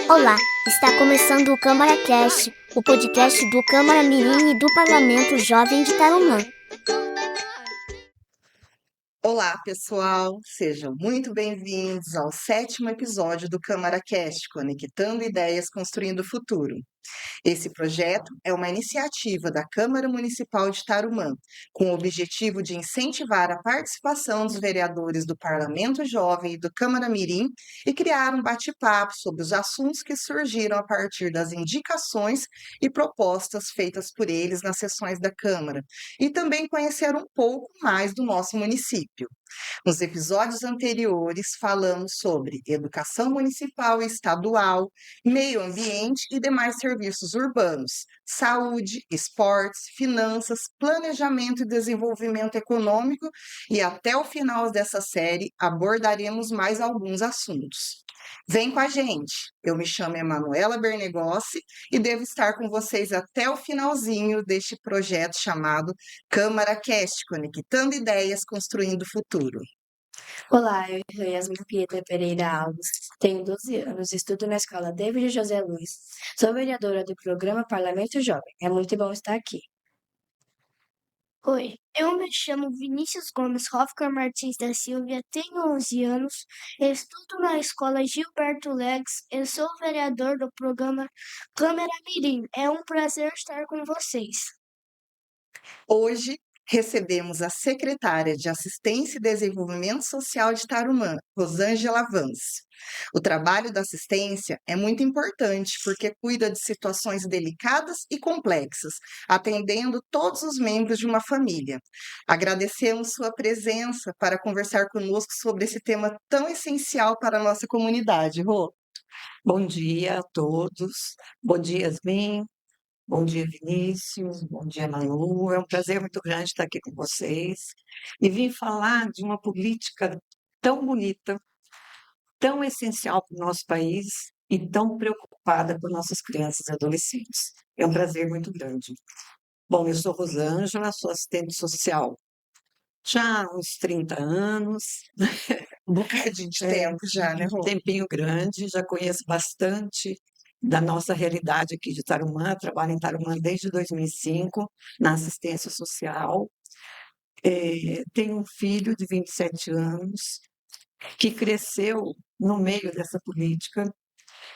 Olá, está começando o Câmara Cast, o podcast do Câmara Mirim e do Parlamento Jovem de Tarumã. Olá, pessoal! Sejam muito bem-vindos ao 7º episódio do Câmara Cast, Conectando Ideias, Construindo o Futuro. Esse projeto é uma iniciativa da Câmara Municipal de Tarumã, com o objetivo de incentivar a participação dos vereadores do Parlamento Jovem e do Câmara Mirim e criar um bate-papo sobre os assuntos que surgiram a partir das indicações e propostas feitas por eles nas sessões da Câmara, e também conhecer um pouco mais do nosso município. Nos episódios anteriores, falamos sobre educação municipal e estadual, meio ambiente e demais serviços urbanos, saúde, esportes, finanças, planejamento e desenvolvimento econômico, e até o final dessa série abordaremos mais alguns assuntos. Vem com a gente! Eu me chamo Emanuela Bernegossi e devo estar com vocês até o finalzinho deste projeto chamado Câmara Cast, Conectando Ideias, Construindo o Futuro. Olá, eu sou Yasmin Pietra Pereira Alves, tenho 12 anos, estudo na escola David José Luiz, sou vereadora do programa Parlamento Jovem. É muito bom estar aqui. Oi, eu me chamo Vinícius Gomes Hofker Martins da Silva, tenho 11 anos, estudo na escola Gilberto Legs e sou vereador do programa Câmara Mirim. É um prazer estar com vocês. Hoje recebemos a secretária de Assistência e Desenvolvimento Social de Tarumã, Rosângela Vance. O trabalho da assistência é muito importante porque cuida de situações delicadas e complexas, atendendo todos os membros de uma família. Agradecemos sua presença para conversar conosco sobre esse tema tão essencial para a nossa comunidade, Rô. Bom dia a todos. Bom dia, Yasmin. Bom dia, Vinícius. Bom dia, Manu. É um prazer muito grande estar aqui com vocês. E vim falar de uma política tão bonita, tão essencial para o nosso país e tão preocupada por nossas crianças e adolescentes. É um prazer muito grande. Bom, eu sou Rosângela, sou assistente social já há uns 30 anos. Um bocadinho de tempo já, né, Rô? Um tempinho grande, já conheço bastante da nossa realidade aqui de Tarumã, trabalho em Tarumã desde 2005, na assistência social. Tenho um filho de 27 anos, que cresceu no meio dessa política,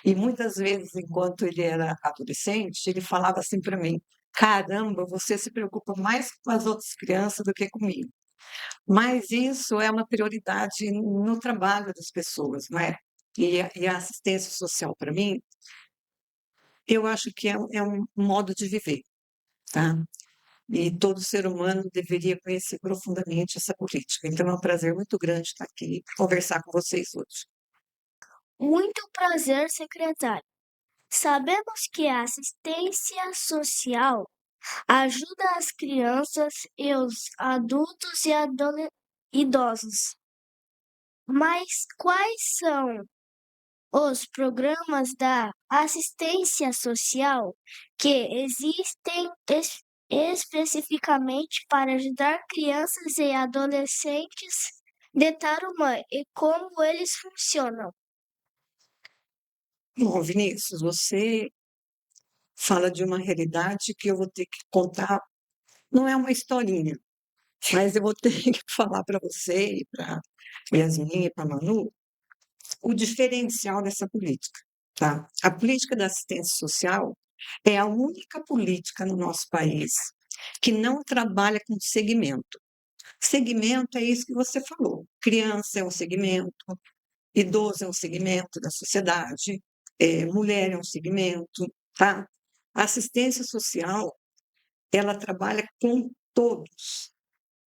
e muitas vezes, enquanto ele era adolescente, ele falava assim para mim: caramba, você se preocupa mais com as outras crianças do que comigo. Mas isso é uma prioridade no trabalho das pessoas, não é? E a assistência social, para mim, eu acho que é um modo de viver, tá? E todo ser humano deveria conhecer profundamente essa política. Então, é um prazer muito grande estar aqui e conversar com vocês hoje. Muito prazer, secretário. Sabemos que a assistência social ajuda as crianças e os adultos e idosos. Mas quais são os programas da assistência social que existem especificamente para ajudar crianças e adolescentes de Tarumã e como eles funcionam? Bom, Vinícius, você fala de uma realidade que eu vou ter que contar. Não é uma historinha, mas eu vou ter que falar para você e para Yasmin e para Manu o diferencial dessa política, tá? A política da assistência social é a única política no nosso país que não trabalha com segmento. Segmento é isso que você falou. Criança é um segmento, idoso é um segmento da sociedade, mulher é um segmento, tá? A assistência social, ela trabalha com todos,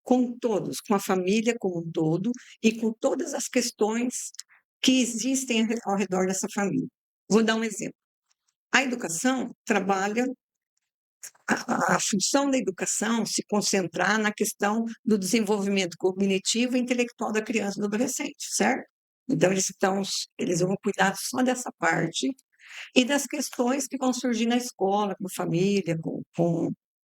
com a família como um todo e com todas as questões que existem ao redor dessa família. Vou dar um exemplo. A educação trabalha, a função da educação se concentrar na questão do desenvolvimento cognitivo e intelectual da criança e do adolescente, certo? Então, eles vão cuidar só dessa parte e das questões que vão surgir na escola, com a família, com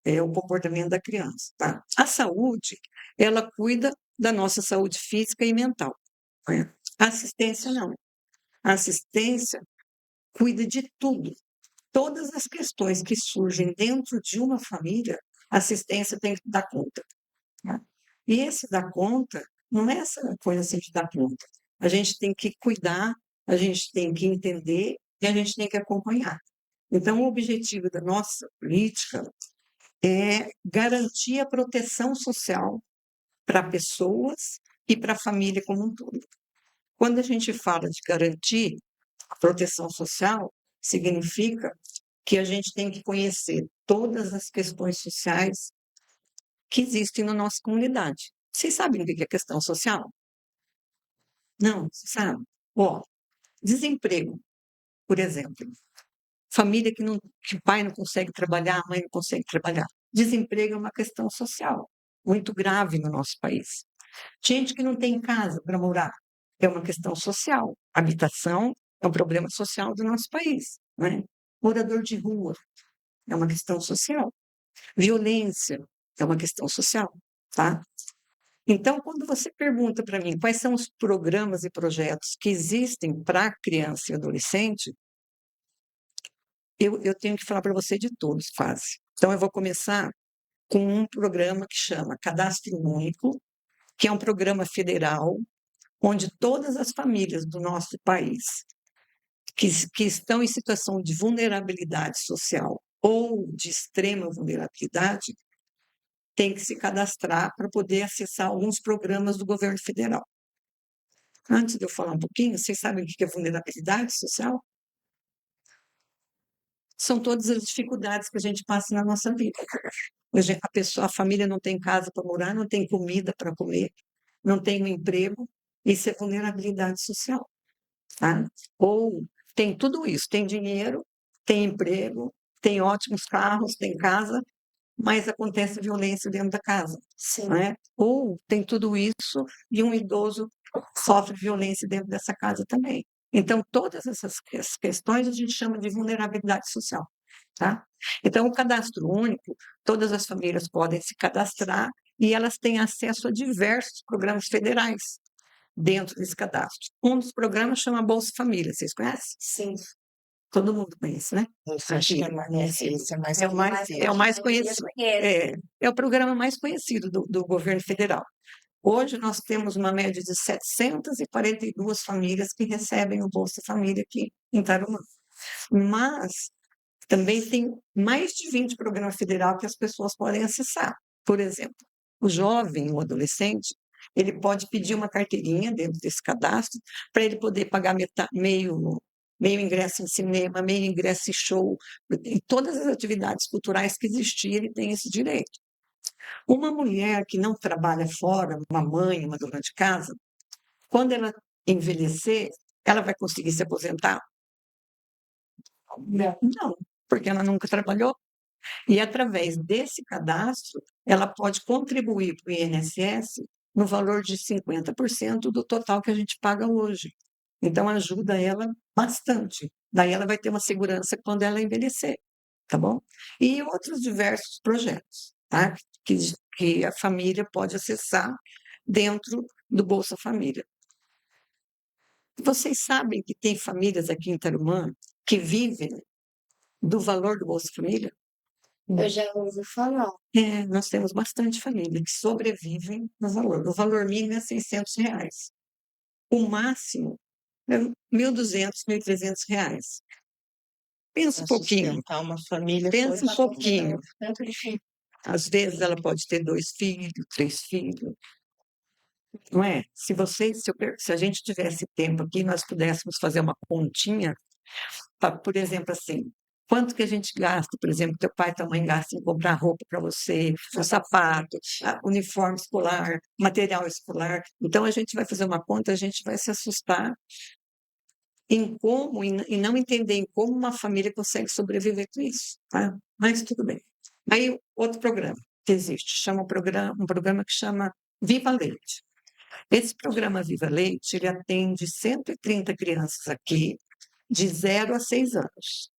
o comportamento da criança, tá? A saúde, ela cuida da nossa saúde física e mental, né? A assistência, não. A assistência cuida de tudo. Todas as questões que surgem dentro de uma família, a assistência tem que dar conta. Tá? E esse dar conta não é essa coisa assim de dar conta. A gente tem que cuidar, a gente tem que entender e a gente tem que acompanhar. Então, o objetivo da nossa política é garantir a proteção social para pessoas e para a família como um todo. Quando a gente fala de garantir a proteção social, significa que a gente tem que conhecer todas as questões sociais que existem na nossa comunidade. Vocês sabem o que é questão social? Não, você sabe? Ó, desemprego, por exemplo. Família que o pai não consegue trabalhar, a mãe não consegue trabalhar. Desemprego é uma questão social muito grave no nosso país. Gente que não tem casa para morar é uma questão social. Habitação é um problema social do nosso país. Né? Morador de rua é uma questão social. Violência é uma questão social. Tá? Então, quando você pergunta para mim quais são os programas e projetos que existem para criança e adolescente, eu tenho que falar para você de todos, quase. Então, eu vou começar com um programa que chama Cadastro Único, que é um programa federal, onde todas as famílias do nosso país que estão em situação de vulnerabilidade social ou de extrema vulnerabilidade têm que se cadastrar para poder acessar alguns programas do governo federal. Antes de eu falar um pouquinho, vocês sabem o que é vulnerabilidade social? São todas as dificuldades que a gente passa na nossa vida. A família não tem casa para morar, não tem comida para comer, não tem um emprego, isso é vulnerabilidade social. Tá? Ou tem tudo isso, tem dinheiro, tem emprego, tem ótimos carros, tem casa, mas acontece violência dentro da casa. Sim. Né? Ou tem tudo isso e um idoso sofre violência dentro dessa casa também. Então, todas essas questões a gente chama de vulnerabilidade social. Tá? Então, o cadastro único, todas as famílias podem se cadastrar e elas têm acesso a diversos programas federais dentro desse cadastro. Um dos programas chama Bolsa Família, vocês conhecem? Sim. Todo mundo conhece, né? Acho que esse é mais É o mais, conhecido. é o mais Eu conhecido. conheço. É o programa mais conhecido do governo federal. Hoje nós temos uma média de 742 famílias que recebem o Bolsa Família aqui em Tarumã. Mas também tem mais de 20 programas federais que as pessoas podem acessar. Por exemplo, o jovem, o adolescente, ele pode pedir uma carteirinha dentro desse cadastro para ele poder pagar meio ingresso em cinema, meio ingresso em show, em todas as atividades culturais que existirem, ele tem esse direito. Uma mulher que não trabalha fora, uma mãe, uma dona de casa, quando ela envelhecer, ela vai conseguir se aposentar? Não, porque ela nunca trabalhou. E através desse cadastro, ela pode contribuir para o INSS no valor de 50% do total que a gente paga hoje. Então, ajuda ela bastante. Daí ela vai ter uma segurança quando ela envelhecer, tá bom? E outros diversos projetos, tá? Que a família pode acessar dentro do Bolsa Família. Vocês sabem que tem famílias aqui em Tarumã que vivem do valor do Bolsa Família? Eu já ouvi falar. Nós temos bastante família que sobrevivem no valor. O valor mínimo é R$ 600. O máximo é R$ 1.200, R$ 1.300. Pensa um pouquinho. Sustentar uma família Pensa um toda. pouquinho. Tanto de Às vezes ela pode ter 2 filhos, 3 filhos. Não é? Se a gente tivesse tempo aqui, nós pudéssemos fazer uma continha, por exemplo, assim, quanto que a gente gasta, por exemplo, teu pai e tua mãe gastam em comprar roupa para você, um sapato, uniforme escolar, material escolar. Então, a gente vai fazer uma conta, a gente vai se assustar em como, e não entender em como uma família consegue sobreviver com isso. Tá? Mas tudo bem. Aí, outro programa que existe, um programa que chama Viva Leite. Esse programa Viva Leite, ele atende 130 crianças aqui, de 0 a 6 anos.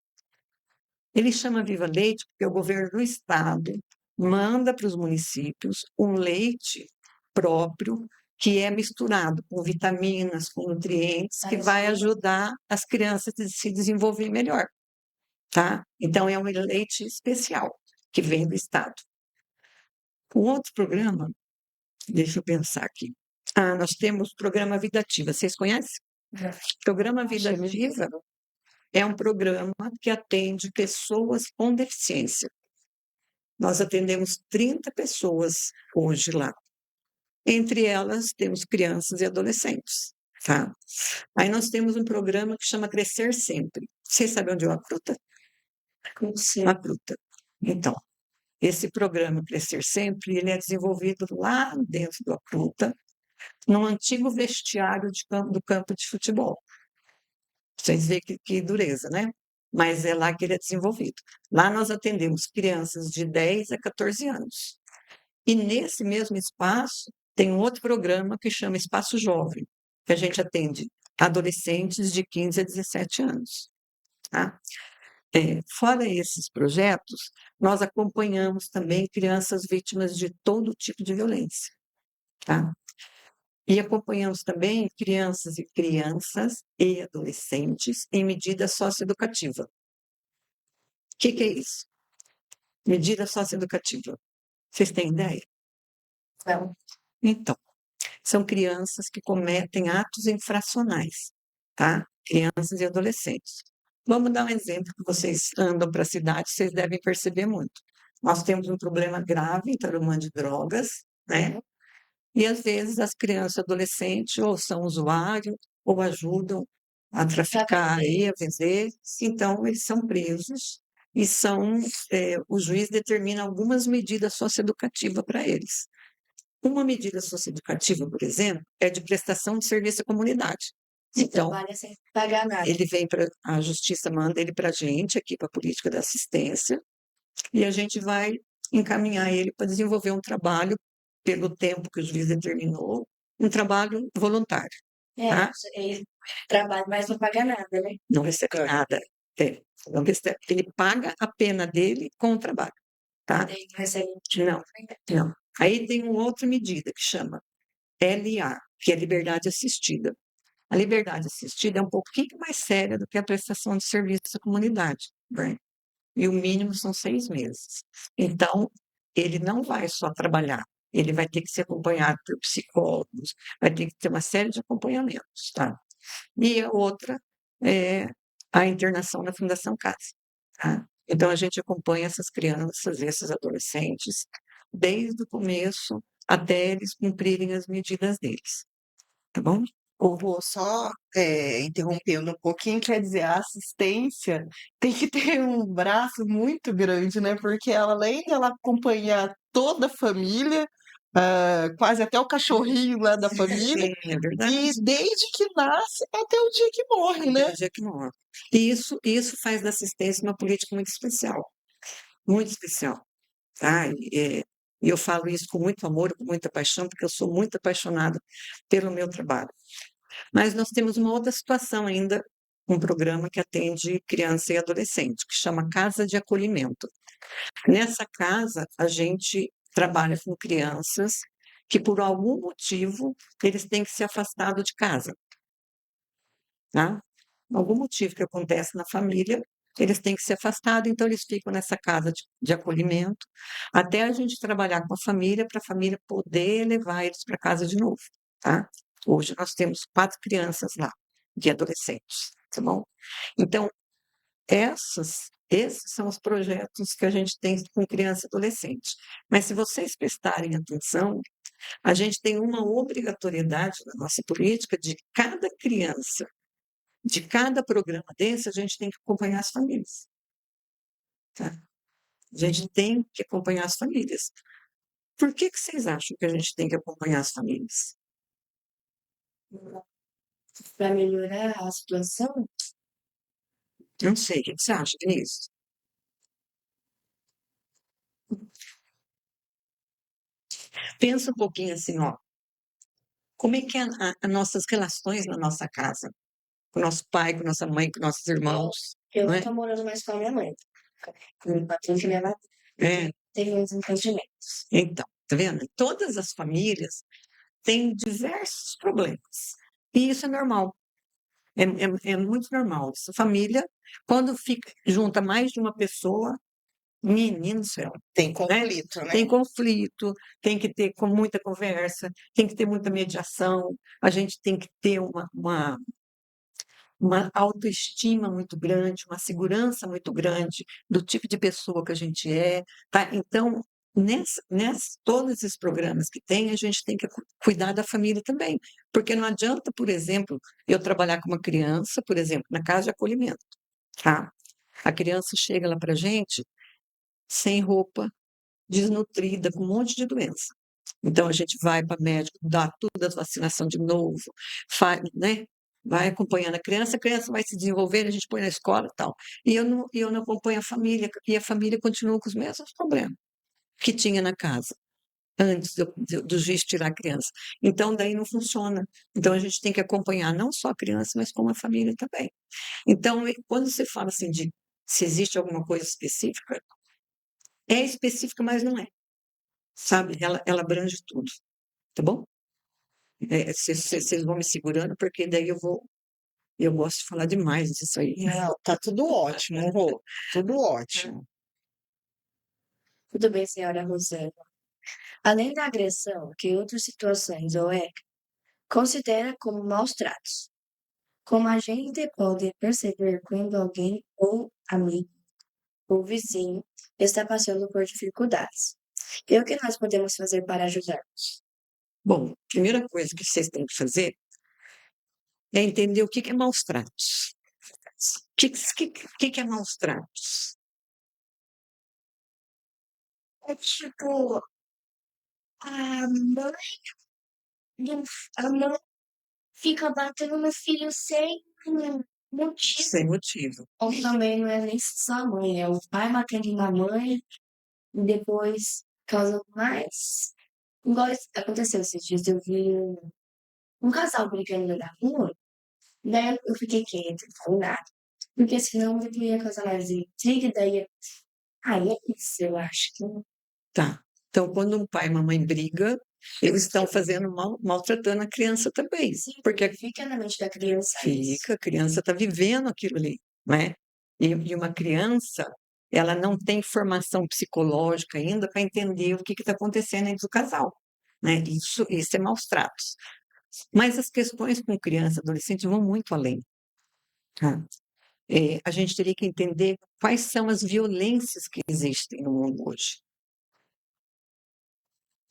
Ele chama Viva Leite porque o governo do estado manda para os municípios um leite próprio que é misturado com vitaminas, com nutrientes, que vai ajudar as crianças a se desenvolver melhor, tá? Então, é um leite especial que vem do estado. O outro programa, deixa eu pensar aqui. Nós temos o programa Vida Ativa. Vocês conhecem? Programa Vida Ativa é um programa que atende pessoas com deficiência. Nós atendemos 30 pessoas hoje lá. Entre elas, temos crianças e adolescentes, tá? Aí nós temos um programa que chama Crescer Sempre. Vocês sabem onde é o Acruta? Acruta. Então, esse programa Crescer Sempre, ele é desenvolvido lá dentro do Acruta, num antigo vestiário do campo de futebol. Vocês veem que dureza, né? Mas é lá que ele é desenvolvido. Lá nós atendemos crianças de 10 a 14 anos. E nesse mesmo espaço, tem um outro programa que chama Espaço Jovem, que a gente atende adolescentes de 15 a 17 anos. Tá? Fora esses projetos, nós acompanhamos também crianças vítimas de todo tipo de violência. Tá? E acompanhamos também crianças e adolescentes em medida socioeducativa. O que é isso? Medida socioeducativa. Vocês têm ideia? Não. Então, são crianças que cometem atos infracionais, tá? Crianças e adolescentes. Vamos dar um exemplo que vocês andam para a cidade, vocês devem perceber muito. Nós temos um problema grave em Tarumã de drogas, né? E às vezes as crianças e adolescentes ou são usuários ou ajudam a traficar e a vender, então eles são presos e o juiz determina algumas medidas socioeducativas para eles. Uma medida socioeducativa, por exemplo, é de prestação de serviço à comunidade. Então, Trabalha sem pagar nada. a justiça manda ele para a gente, aqui para a política da assistência, e a gente vai encaminhar ele para desenvolver um trabalho, pelo tempo que o juiz determinou, um trabalho voluntário. Tá? Ele trabalha, mas não paga nada, né? Não recebe nada. Ele paga a pena dele com o trabalho. Tá? Ele não recebe Não, não. Aí tem uma outra medida que chama LA, que é liberdade assistida. A liberdade assistida é um pouquinho mais séria do que a prestação de serviço à comunidade, né? E o mínimo são 6 meses. Então, ele não vai só trabalhar, ele vai ter que ser acompanhado por psicólogos, vai ter que ter uma série de acompanhamentos, tá? E a outra é a internação na Fundação Casa, tá? Então, a gente acompanha essas crianças, esses adolescentes, desde o começo até eles cumprirem as medidas deles, tá bom? Vou só interrompendo um pouquinho, quer dizer, a assistência tem que ter um braço muito grande, né? Porque ela, além de ela acompanhar toda a família, quase até o cachorrinho lá da família, Sim, é verdade. e desde que nasce até o dia que morre, né? Até o dia que morre. E isso faz da assistência uma política muito especial, muito especial, tá? E eu falo isso com muito amor, com muita paixão, porque eu sou muito apaixonada pelo meu trabalho. Mas nós temos uma outra situação ainda, um programa que atende criança e adolescente, que chama Casa de Acolhimento. Nessa casa, a gente trabalha com crianças que, por algum motivo, eles têm que se afastar de casa, tá? Algum motivo que acontece na família, eles têm que se afastar, então eles ficam nessa casa de acolhimento, até a gente trabalhar com a família, para a família poder levar eles para casa de novo, tá? Hoje nós temos 4 crianças lá, de adolescentes, tá bom? Então, esses são os projetos que a gente tem com criança e adolescente. Mas se vocês prestarem atenção, a gente tem uma obrigatoriedade na nossa política de cada criança, de cada programa desse, a gente tem que acompanhar as famílias. Tá? A gente tem que acompanhar as famílias. Por que vocês acham que a gente tem que acompanhar as famílias? Para melhorar a situação, Não sei, o que você acha, Denise? Pensa um pouquinho assim, ó. Como é que é as nossas relações na nossa casa? Com o nosso pai, com nossa mãe, com nossos irmãos, eu não não é? estou morando mais com a minha mãe. Com o patrão que minha mãe É, teve uns entendimentos. então, tá vendo? Todas as famílias tem diversos problemas. E isso é normal. É muito normal. Essa família, quando junta mais de uma pessoa, menino do céu, Tem né? conflito, né? Tem conflito, tem que ter com muita conversa, tem que ter muita mediação, a gente tem que ter uma autoestima muito grande, uma segurança muito grande do tipo de pessoa que a gente é, tá? Então, todos esses programas que tem, a gente tem que cuidar da família também, porque não adianta, por exemplo, eu trabalhar com uma criança, por exemplo, na casa de acolhimento, tá? A criança chega lá para a gente sem roupa, desnutrida, com um monte de doença. Então, a gente vai para médico, dá toda a vacinação de novo, faz, né? Vai acompanhando a criança vai se desenvolvendo, a gente põe na escola e tal. E eu não acompanho a família, e a família continua com os mesmos problemas que tinha na casa, antes do juiz tirar a criança. Então, daí não funciona. Então, a gente tem que acompanhar não só a criança, mas como a família também. Então, quando você fala assim de se existe alguma coisa específica, é específica, mas não é, sabe? Ela abrange tudo, tá bom? Vocês vão me segurando, porque daí eu gosto de falar demais disso aí. Não, tá tudo ótimo, Rô. Tudo ótimo. Tudo bem, senhora Rosana. Além da agressão, que outras situações ou é considera como maus tratos? Como a gente pode perceber quando alguém ou amigo ou vizinho está passando por dificuldades? E o que nós podemos fazer para ajudar? Bom, a primeira coisa que vocês têm que fazer é entender o que é maus tratos. O que é maus tratos? É tipo, a mãe, a mãe fica batendo no filho sem motivo. Sem motivo. Ou também não é nem só a mãe, é o pai batendo na mãe e depois causa mais. Igual aconteceu esses dias, eu vi um casal brigando na rua, daí eu fiquei quieta, não falei nada. Porque senão eu ia causar mais intriga, daí. Aí é isso, eu acho que. Tá. Então, quando um pai e uma mãe brigam, eles estão fazendo maltratando a criança também. Sim, Porque fica na mente da criança isso. a criança está vivendo aquilo ali, né? E uma criança, ela não tem formação psicológica ainda para entender o que está acontecendo entre o casal, né? Isso é maus tratos. Mas as questões com criança e adolescente vão muito além, tá? A gente teria que entender quais são as violências que existem no mundo hoje.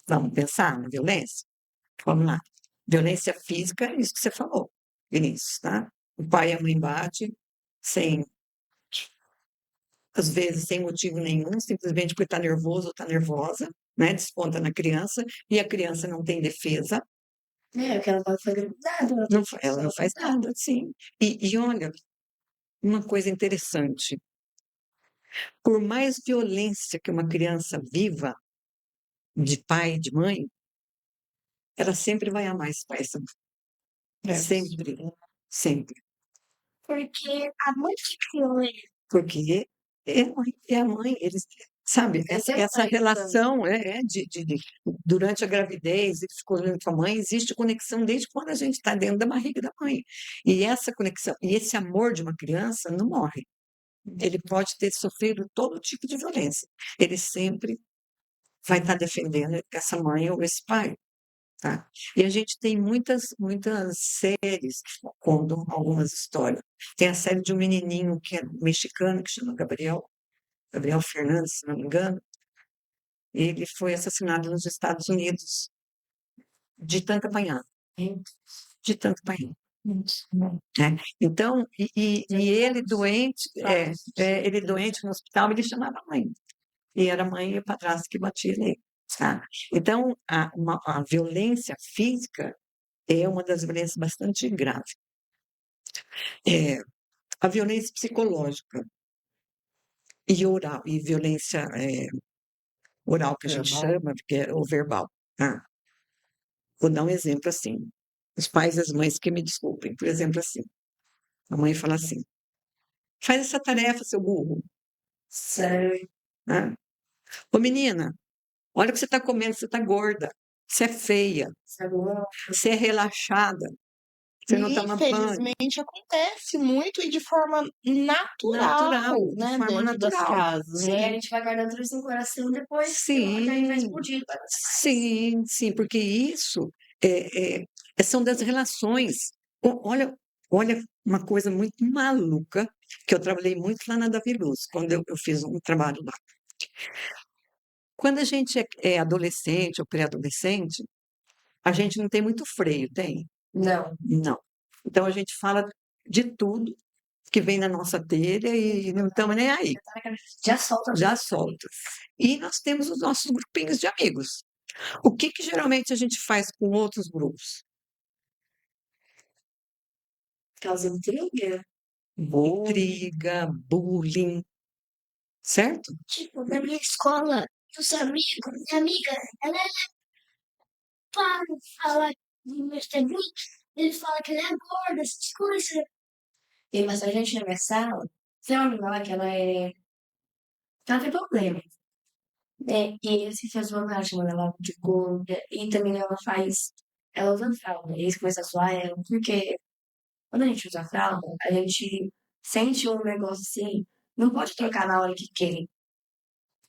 Vamos pensar na violência? Vamos lá. Violência física, é isso que você falou, Vinícius, tá? O pai e a mãe batem sem, às vezes, sem motivo nenhum, simplesmente porque está nervoso ou está nervosa, né? Desconta na criança, e a criança não tem defesa. É, porque ela não foi nada. Ela não faz nada, sim. E olha, uma coisa interessante. Por mais violência que uma criança viva, de pai e de mãe, ela sempre vai amar esse pai, essa mãe. Sempre, sempre. Porque a mãe que criou ele. Porque é a mãe, eles, sabe, essa relação durante a gravidez, ele ficou junto com a mãe, existe conexão desde quando a gente está dentro da barriga da mãe. E essa conexão, e esse amor de uma criança não morre. Ele pode ter sofrido todo tipo de violência. Ele sempre vai estar defendendo essa mãe ou esse pai. Tá? E a gente tem muitas séries que contam algumas histórias. Tem a série de um menininho que é mexicano, que chama Gabriel Fernandes, se não me engano. Ele foi assassinado nos Estados Unidos de tanto apanhar. De tanto apanhar. Então, ele doente, ele doente no hospital, ele chamava a mãe. E era a mãe e o padrasto que batia nele. Tá? Então, a violência física é uma das violências bastante graves. A violência psicológica e oral, e violência oral, que a gente chama, porque é o verbal. Tá? Vou dar um exemplo assim. Os pais e as mães que me desculpem. Por exemplo, assim. A mãe fala assim, faz essa tarefa, seu burro. Sério. Né? Ô, menina, olha o que você está comendo, você está gorda. você é feia, Sabe, não? você é relaxada, você não toma banho. Infelizmente acontece muito e de forma natural, Natural, de né, forma dentro das natural. casas, E aí né? a gente vai guardando tudo isso no coração, depois tem uma hora que a gente vai Sim, explodir. sim, porque isso são das relações. Olha uma coisa muito maluca, que eu trabalhei muito lá na Davi Luz, quando eu fiz um trabalho lá. Quando a gente é adolescente ou pré-adolescente, a gente não tem muito freio, tem? Não. Não. Então a gente fala de tudo que vem na nossa telha e não estamos nem aí, Já solta. já solta. E nós temos os nossos grupinhos de amigos. O que geralmente a gente faz com outros grupos? Causa intriga. Intriga, bullying, certo? Tipo, na minha escola, os amigos, minha amiga, ela para falar de Mr. Blue, ele fala que ela é gorda, essas coisas. Tem bastante gente na minha sala. Tem uma menina lá que ela tem problema. E esse fez uma cara chamando ela de gorda. E também ela usa fralda. E eles começam a zoar ela, porque quando a gente usa fralda, a gente sente um negócio assim, não pode trocar na hora que quer.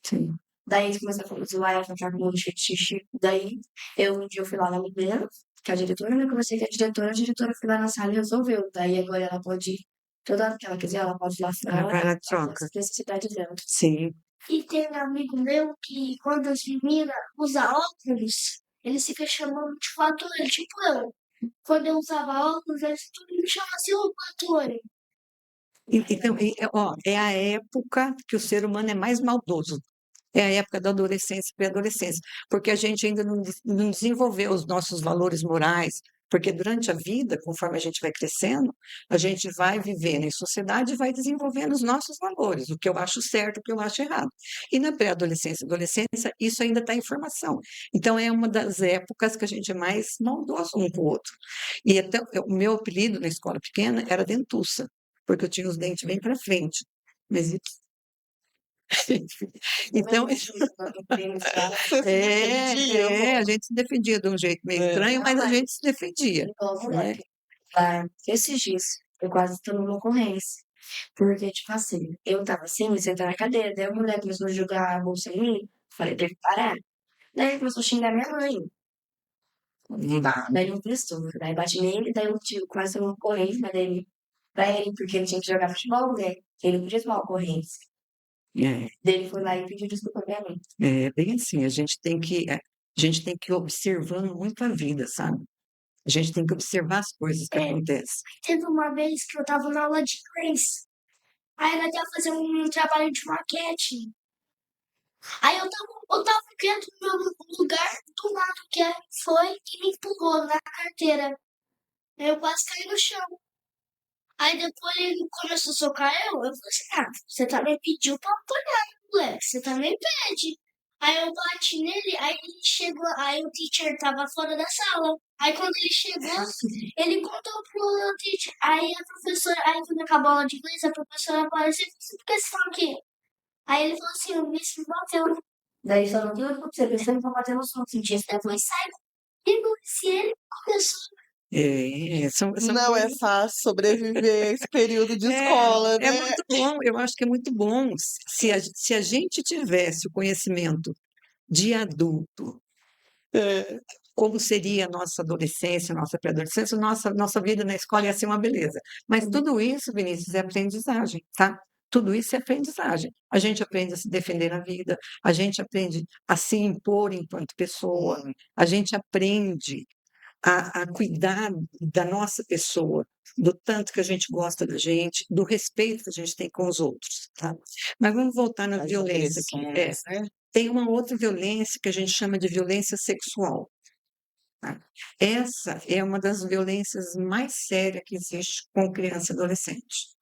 Sim. Daí eles começaram a zoar ela, ficar com um monte de xixi. Daí, um dia eu fui lá na menina, que é a diretora, né? Conversei com a diretora foi lá na sala e resolveu. Daí agora ela pode ir, toda hora que ela quiser, ela pode ir lá fora, Ela as troca. necessidades dela. Sim. E tem um amigo meu que, quando as meninas usam óculos, ele fica chamando de fator, tipo eu. Quando eu usava óculos, eles tudo me chamavam assim, ô fator. Então, é a época que o ser humano é mais maldoso. É a época da adolescência e pré-adolescência, porque a gente ainda não desenvolveu os nossos valores morais, porque durante a vida, conforme a gente vai crescendo, a gente vai vivendo em sociedade e vai desenvolvendo os nossos valores, o que eu acho certo, o que eu acho errado. E na pré-adolescência e adolescência, isso ainda está em formação. Então, é uma das épocas que a gente é mais maldoso um com o outro. E até, o meu apelido na escola pequena era dentuça, porque eu tinha os dentes bem para frente. Mas então, Você se defendia, a gente se defendia de um jeito meio É. estranho, mas a gente se defendia, Igual né? moleque. Esses dias, eu quase tô numa ocorrência. Porque, tipo assim, eu tava assim, me sentando na cadeira, daí o moleque começou a jogar a bolsa em mim, falei pra ele parar. Daí ele começou a xingar minha mãe. Daí não prestou. Daí bati nele, daí eu tive quase uma ocorrência, mas daí pra ele, porque ele tinha que jogar futebol, né? Ele não podia tomar ocorrência. É, Daí ele foi lá e pediu desculpa pra minha mãe. é bem assim, a gente tem que ir observando muito a vida, sabe? A gente tem que observar as coisas que É. acontecem. Teve uma vez que eu tava na aula de inglês. Aí ela ia fazer um trabalho de maquete. Aí eu tava quieto no meu lugar, do lado que foi e me empurrou na carteira. Aí eu quase caí no chão. Aí depois ele começou a socar eu falei assim, você também pediu pra apanhar, moleque, você também pede. Aí eu bati nele, aí ele chegou, aí o teacher tava fora da sala. Aí quando ele chegou, ele contou pro teacher. Aí a professora, aí quando acabou a aula de inglês, a professora apareceu e disse, por que vocês estão aqui? Aí ele falou assim, o Miss me bateu. Daí só não deu pra você, pensando pra bater no som, cientista. Eu falei, sai comigo, se ele começou. São não é coisas. fácil sobreviver a esse período de É, escola, é né? muito bom, eu acho que é muito bom se a gente tivesse o conhecimento de adulto, É. como seria a nossa adolescência, a nossa pré-adolescência, nossa vida na escola ia ser uma beleza. Mas tudo isso, Vinícius, é aprendizagem, tá? Tudo isso é aprendizagem. A gente aprende a se defender na vida, a gente aprende a se impor enquanto pessoa, a gente aprende a cuidar da nossa pessoa, do tanto que a gente gosta da gente, do respeito que a gente tem com os outros, tá? Mas vamos voltar na As violência aqui. agressões, né? Tem uma outra violência que a gente chama de violência sexual. Tá? Essa é uma das violências mais sérias que existe com criança e adolescente.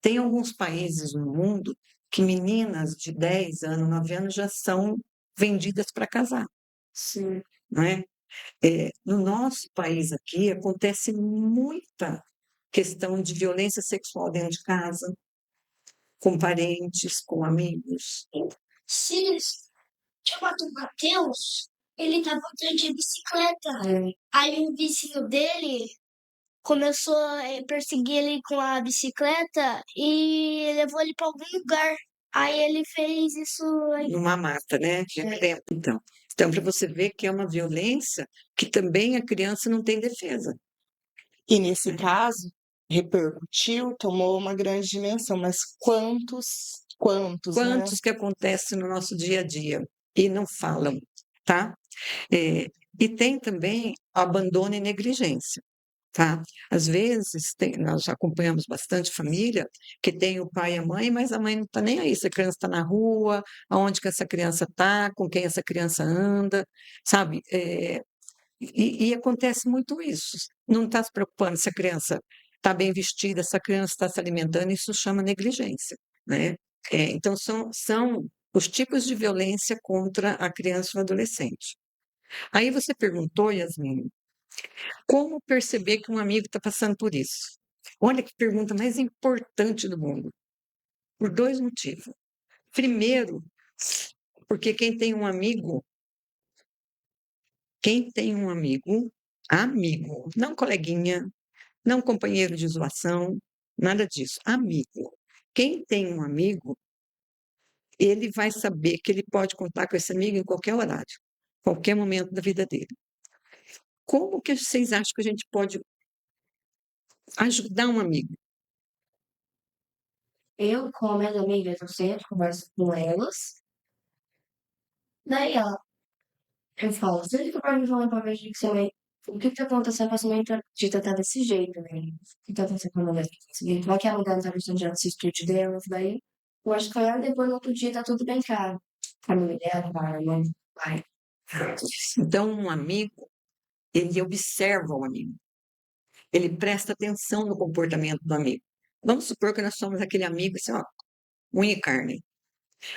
Tem alguns países no mundo que meninas de 10 anos, 9 anos já são vendidas para casar, Sim. não é? No nosso país aqui acontece muita questão de violência sexual dentro de casa, com parentes, com amigos. Se chamado Matheus, ele tava voltando de bicicleta. Aí o vizinho dele começou a perseguir ele com a bicicleta e levou ele pra algum lugar. Aí ele fez isso aí. Numa mata, né? Então, para você ver que é uma violência que também a criança não tem defesa. E nesse caso, repercutiu, tomou uma grande dimensão, mas quantos, né? Quantos que acontecem no nosso dia a dia e não falam, tá? E tem também abandono e negligência, tá? Às vezes, nós acompanhamos bastante família que tem o pai e a mãe, mas a mãe não está nem aí se a criança está na rua, aonde que essa criança está, com quem essa criança anda, sabe? E acontece muito isso. Não está se preocupando se a criança está bem vestida, se a criança está se alimentando, isso chama negligência, né? Então, são os tipos de violência contra a criança e o adolescente. Aí você perguntou, Yasmin, como perceber que um amigo está passando por isso? Olha que pergunta mais importante do mundo. Por dois motivos. Primeiro, porque quem tem um amigo, não coleguinha, não companheiro de zoação, nada disso, amigo. Quem tem um amigo, ele vai saber que ele pode contar com esse amigo em qualquer horário, qualquer momento da vida dele. Como que vocês acham que a gente pode ajudar um amigo? Eu, com minhas amigas, eu sempre converso com elas. Daí, ó, eu falo, se ele for pra mim falar pra mim que você vai. O que que tá acontecendo com a sua mãe de tratar desse jeito, né? O que tá acontecendo com a mulher? Vai que a mulher não tá gostando de assistir dela, daí. Eu acho que foi depois no outro dia tá tudo bem caro. A mulher dela, a mãe, pai. Então, um amigo, ele observa o amigo. Ele presta atenção no comportamento do amigo. Vamos supor que nós somos aquele amigo, assim, ó, unha e carne.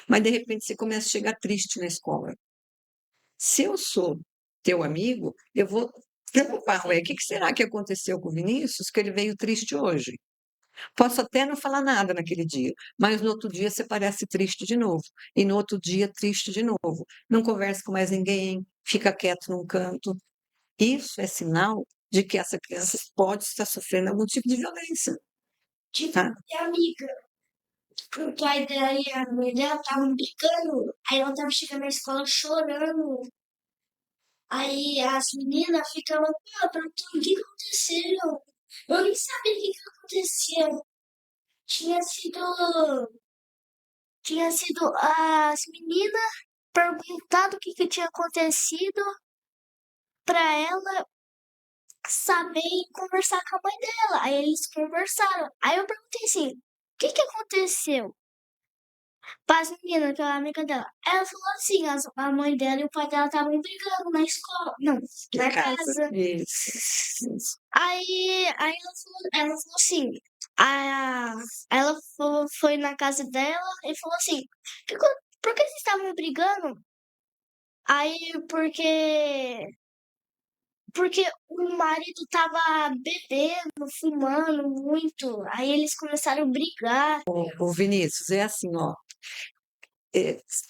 Mas, de repente, você começa a chegar triste na escola. Se eu sou teu amigo, eu vou preocupar. Ué, o que será que aconteceu com o Vinícius que ele veio triste hoje? Posso até não falar nada naquele dia, mas no outro dia você parece triste de novo. E no outro dia, triste de novo. Não conversa com mais ninguém, fica quieto num canto. Isso é sinal de que essa criança pode estar sofrendo algum tipo de violência. Tipo, Tá? minha amiga. O pai dela e a mãe dela estavam brincando. Aí ela tava chegando na escola chorando. Aí as meninas ficavam, pô, o que aconteceu? Eu nem sabia o que aconteceu. Tinha sido. Tinha sido as meninas perguntado o que tinha acontecido pra ela saber e conversar com a mãe dela. Aí eles conversaram. Aí eu perguntei assim, o que aconteceu? Para as meninas, aquela amiga dela. Ela falou assim, a mãe dela e o pai dela estavam brigando na escola. Não, na casa. Isso. Aí ela falou assim, ela foi na casa dela e falou assim, por que vocês estavam brigando? Aí, porque o marido tava bebendo, fumando muito. Aí eles começaram a brigar. O Vinícius, é assim, ó.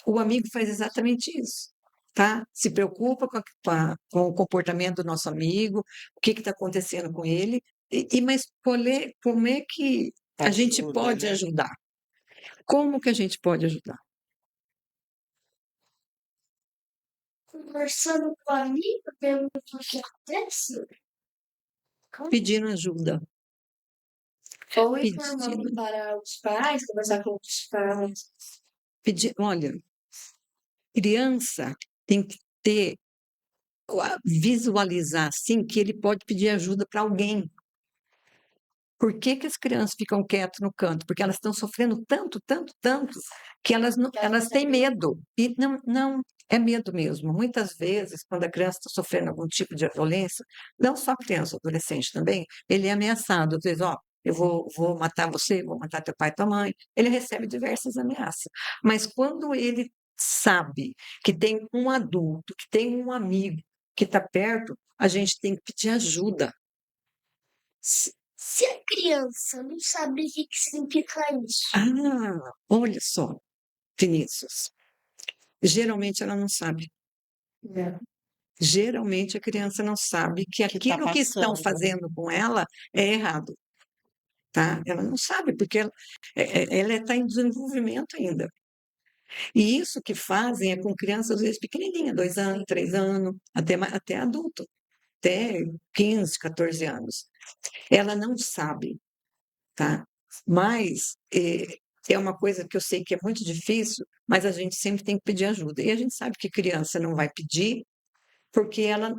O amigo faz exatamente isso, tá? Se preocupa com o comportamento do nosso amigo, o que está acontecendo com ele, mas como é que a gente Ajuda, pode né? ajudar? Como que a gente pode ajudar? Conversando com a amiga, perguntando o que acontece. Pedindo ajuda. Ou Pedindo. informando para os pais, conversar com os pais. Olha, criança tem que visualizar assim que ele pode pedir ajuda para alguém. Por que que as crianças ficam quietas no canto? Porque elas estão sofrendo tanto, tanto, tanto, que elas têm medo. E não, é medo mesmo. Muitas vezes, quando a criança está sofrendo algum tipo de violência, não só a criança, o adolescente também, ele é ameaçado. Às vezes, ó, eu vou matar você, vou matar teu pai e tua mãe. Ele recebe diversas ameaças. Mas quando ele sabe que tem um adulto, que tem um amigo que está perto, a gente tem que pedir ajuda. Se a criança não sabe o que significa isso, Ah, olha só, Vinícius. Geralmente ela não sabe. Não. geralmente a criança não sabe que Que tá aquilo que estão passando. fazendo com ela é errado, tá? Ela não sabe, porque ela está em desenvolvimento ainda. E isso que fazem é com crianças, às vezes, pequenininha, 2 anos, 3 anos, até adulto, até 15, 14 anos. Ela não sabe, tá? Mas é uma coisa que eu sei que é muito difícil, mas a gente sempre tem que pedir ajuda. E a gente sabe que criança não vai pedir, porque ela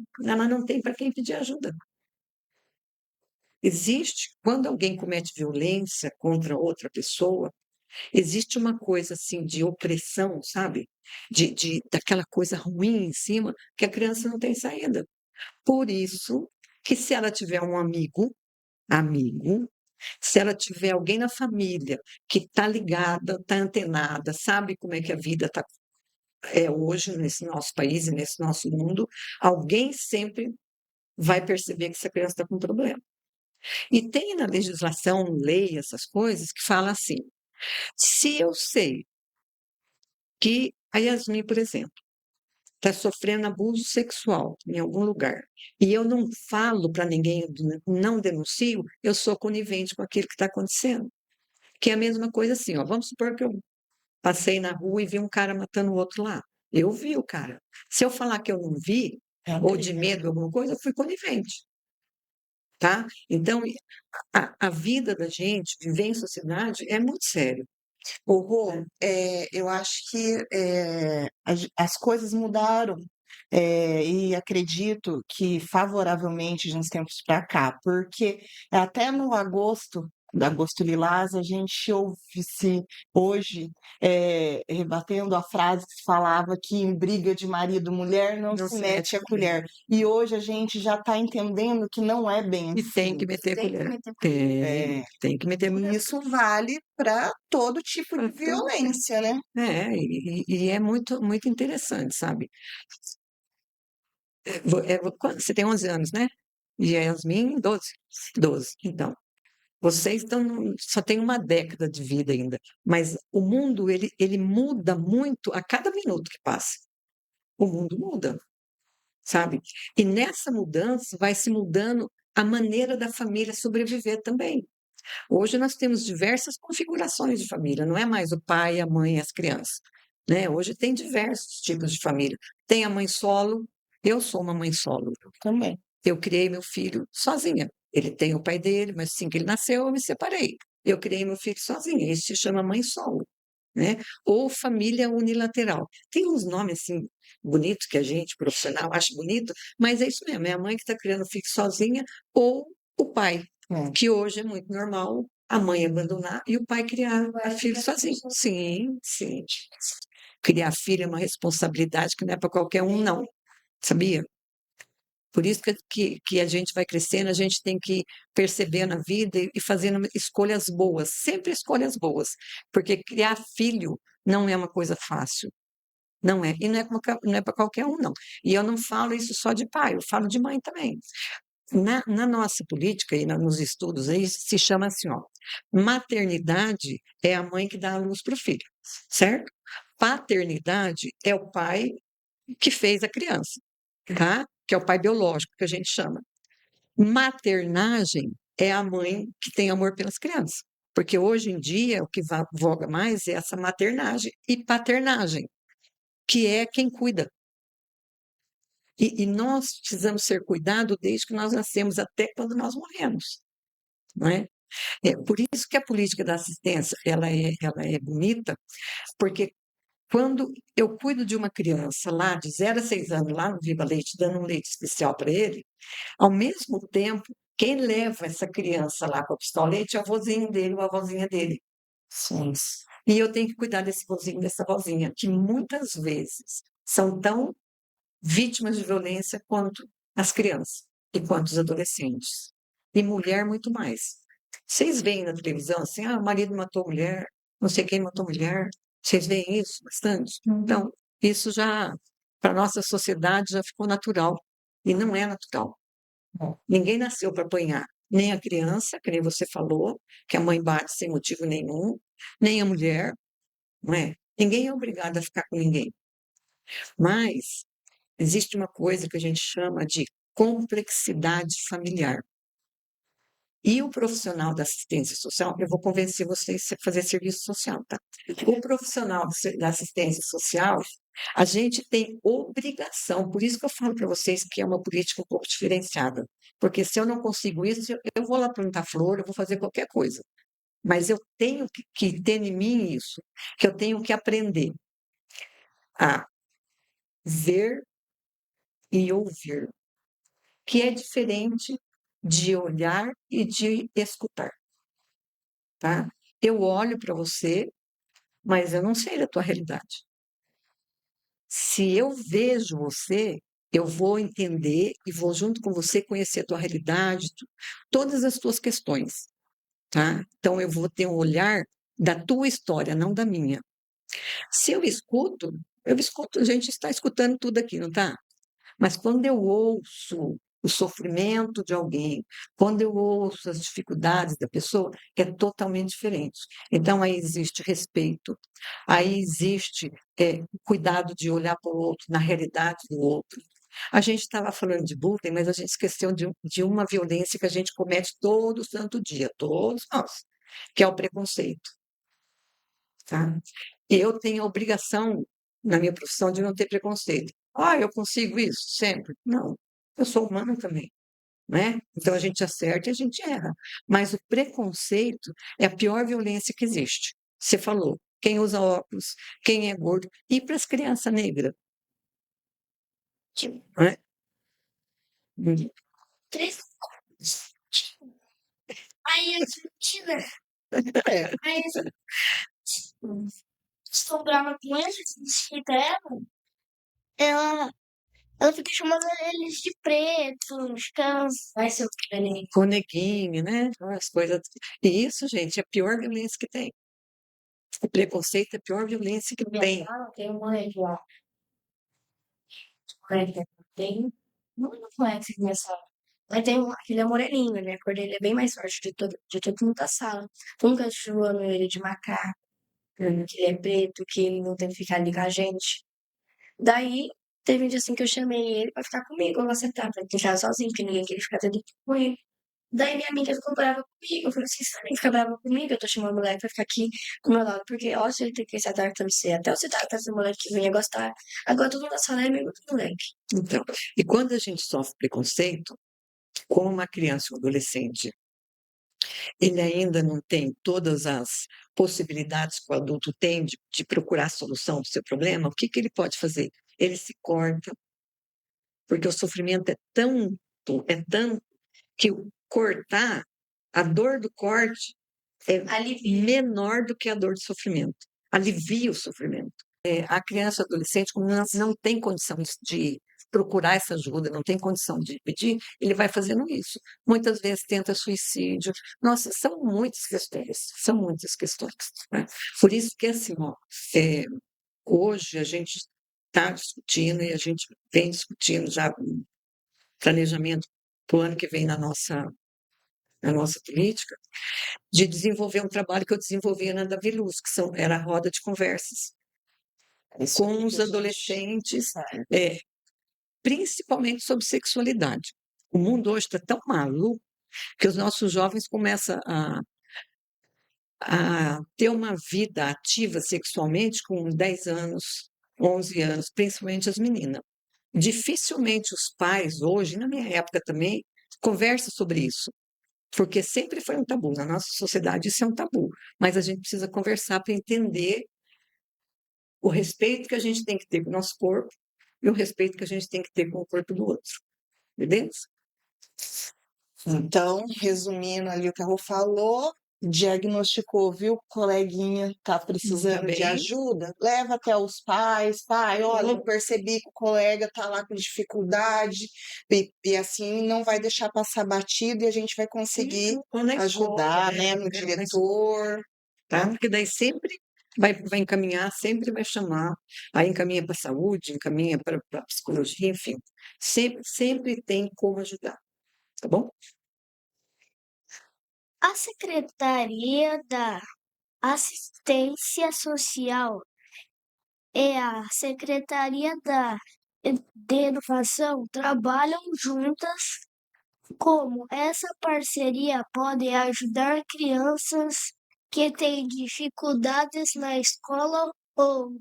não tem para quem pedir ajuda. Existe, quando alguém comete violência contra outra pessoa, existe uma coisa assim de opressão, sabe? Daquela coisa ruim em cima, que a criança não tem saída. Por isso que se ela tiver um amigo, se ela tiver alguém na família que está ligada, está antenada, sabe como é que a vida está hoje nesse nosso país e nesse nosso mundo, alguém sempre vai perceber que essa criança está com problema. E tem na legislação, lei, essas coisas, que fala assim: se eu sei que a Yasmin, por exemplo, está sofrendo abuso sexual em algum lugar, e eu não falo para ninguém, não denuncio, eu sou conivente com aquilo que está acontecendo. Que é a mesma coisa assim, ó, vamos supor que eu passei na rua e vi um cara matando o outro lá. Eu vi o cara. Se eu falar que eu não vi, ou de medo, alguma coisa, eu fui conivente. Tá? Então, a vida da gente, viver em sociedade, é muito sério. Ô, Rô, eu acho que as coisas mudaram e acredito que favoravelmente de uns tempos para cá, porque até no agosto Lilás, a gente ouve-se hoje rebatendo a frase que falava que em briga de marido e mulher não Não se se mete mete a colher. E hoje a gente já está entendendo que não é bem e tem assim. que meter Tem que colher. meter colher. Tem que meter E isso vale para todo tipo de violência, né? e é muito, muito interessante, sabe? Você tem 11 anos, né? E a Yasmin, 12. 12. Então, vocês só têm uma década de vida ainda, mas o mundo, ele muda muito a cada minuto que passa. O mundo muda, sabe? E nessa mudança vai se mudando a maneira da família sobreviver também. Hoje nós temos diversas configurações de família, não é mais o pai, a mãe e as crianças, né? Hoje tem diversos tipos de família. Tem a mãe solo, eu sou uma mãe solo. Também. Eu criei meu filho sozinha. Ele tem o pai dele, mas assim que ele nasceu, eu me separei. Eu criei meu filho sozinha. Isso se chama mãe solo, né? Ou família unilateral. Tem uns nomes assim bonitos que a gente, profissional, acha bonito, mas é isso mesmo. É a mãe que está criando o filho sozinha ou o pai, É. que hoje é muito normal a mãe abandonar e o pai criar a filho sozinho. Sim, sim. Criar filho é uma responsabilidade que não é para qualquer um, não. Sabia? Por isso que a gente vai crescendo, a gente tem que perceber na vida e fazendo escolhas boas, sempre escolhas boas, porque criar filho não é uma coisa fácil, não é, e não é para qualquer um, não. E eu não falo isso só de pai, eu falo de mãe também. Na nossa política e nos estudos aí se chama assim, ó, maternidade é a mãe que dá a luz para o filho, certo? Paternidade é o pai que fez a criança, tá? Que é o pai biológico, que a gente chama. Maternagem é a mãe que tem amor pelas crianças. Porque hoje em dia o que voga mais é essa maternagem e paternagem, que é quem cuida. E nós precisamos ser cuidados desde que nós nascemos até quando nós morremos, não é? É por isso que a política da assistência ela é bonita, porque quando eu cuido de uma criança lá de 0 a 6 anos, lá no Viva Leite, dando um leite especial para ele, ao mesmo tempo, quem leva essa criança lá para buscar o leite é o avôzinho dele ou a avózinha dele. Sim. E eu tenho que cuidar desse avôzinho, dessa avózinha, que muitas vezes são tão vítimas de violência quanto as crianças e quanto os adolescentes. E mulher muito mais. Vocês veem na televisão assim, o marido matou a mulher, não sei quem matou a mulher. Vocês veem isso bastante? Então, isso já, para a nossa sociedade, já ficou natural. E não é natural. Ninguém nasceu para apanhar. Nem a criança, que nem você falou, que a mãe bate sem motivo nenhum, nem a mulher, não é? Ninguém é obrigado a ficar com ninguém. Mas existe uma coisa que a gente chama de complexidade familiar. E o profissional da assistência social, eu vou convencer vocês a fazer serviço social, tá? O profissional da assistência social, a gente tem obrigação, por isso que eu falo para vocês que é uma política um pouco diferenciada, porque se eu não consigo isso, eu vou lá plantar flor, eu vou fazer qualquer coisa, mas eu tenho que ter em mim isso, que eu tenho que aprender a ver e ouvir, que é diferente de olhar e de escutar, tá? Eu olho para você, mas eu não sei da tua realidade. Se eu vejo você, eu vou entender e vou junto com você conhecer a tua realidade, todas as tuas questões, tá? Então eu vou ter um olhar da tua história, não da minha. Se eu escuto, a gente está escutando tudo aqui, não tá? Mas quando eu ouço o sofrimento de alguém, quando eu ouço as dificuldades da pessoa, é totalmente diferente. Então, aí existe respeito, aí existe o cuidado de olhar para o outro, na realidade do outro. A gente estava falando de bullying, mas a gente esqueceu de uma violência que a gente comete todo santo dia, todos nós, que é o preconceito. Tá? Eu tenho a obrigação, na minha profissão, de não ter preconceito. Ah, eu consigo isso sempre? Não, eu sou humana também, né? Então a gente acerta e a gente erra. Mas o preconceito é a pior violência que existe. Você falou, quem usa óculos, quem é gordo, e para as crianças negras, né? Hum, Três. Aí a gente, né? É, Aí a gente ficou brava com eles, desrespeita ela, ela fica chamando eles de preto, fica. Vai ser o que, com neguinho, né? As coisas. E isso, gente, é a pior violência que tem. O preconceito é a pior violência que tem. Tem um moleque lá. Tem. Não é um moleque que começa. Mas tem um. Ele é moreninho, né? A cor dele é bem mais forte de todo mundo da sala. Nunca chamando ele de macaco, que ele é preto, que ele não tem que ficar ali com a gente. Daí, teve um dia assim que eu chamei ele pra ficar comigo, eu aceitar, pra ele deixar sozinho, porque ninguém queria ficar dentro com ele. Daí minha amiga ficou brava comigo. Eu falei assim, você também fica brava comigo? Eu tô chamando o moleque pra ficar aqui do meu lado, porque ó, se ele tem que se adaptar a você, até o se adaptar a moleque que vinha gostar. Agora todo mundo na sala é amigo do moleque. Então, e quando a gente sofre preconceito, como uma criança ou adolescente, ele ainda não tem todas as possibilidades que o adulto tem de procurar a solução do seu problema, o que que ele pode fazer? Ele se corta, porque o sofrimento é tanto que o cortar, a dor do corte é Alivia. menor do que a dor do sofrimento. Alivia o sofrimento. A criança e adolescente, como não tem condição de procurar essa ajuda, não tem condição de pedir, ele vai fazendo isso. Muitas vezes tenta suicídio. Nossa, são muitas questões, são muitas questões. Né? Por isso que, assim, ó, hoje a gente está discutindo e a gente vem discutindo já o planejamento para o ano que vem na nossa política, de desenvolver um trabalho que eu desenvolvia na Davi Luz, era a roda de conversas com os adolescentes, principalmente sobre sexualidade. O mundo hoje está tão maluco que os nossos jovens começam a ter uma vida ativa sexualmente com 10 anos, 11 anos, principalmente as meninas. Dificilmente os pais hoje, na minha época também, conversam sobre isso, porque sempre foi um tabu. Na nossa sociedade isso é um tabu, mas a gente precisa conversar para entender o respeito que a gente tem que ter com o nosso corpo e o respeito que a gente tem que ter com o corpo do outro. Beleza? então, resumindo ali o que a Rô falou, diagnosticou, viu, coleguinha, tá precisando de bem. ajuda, leva até os pais, pai, olha, eu percebi que o colega tá lá com dificuldade, e assim não vai deixar passar batido e a gente vai conseguir Ou na ajudar, escola, né, no diretor. tá? Porque daí sempre vai encaminhar, sempre vai chamar, aí encaminha para a saúde, encaminha para a psicologia, enfim. Sempre tem como ajudar, tá bom? A Secretaria da Assistência Social é a Secretaria da de educação trabalham juntas. Como essa parceria pode ajudar crianças que têm dificuldades na escola ou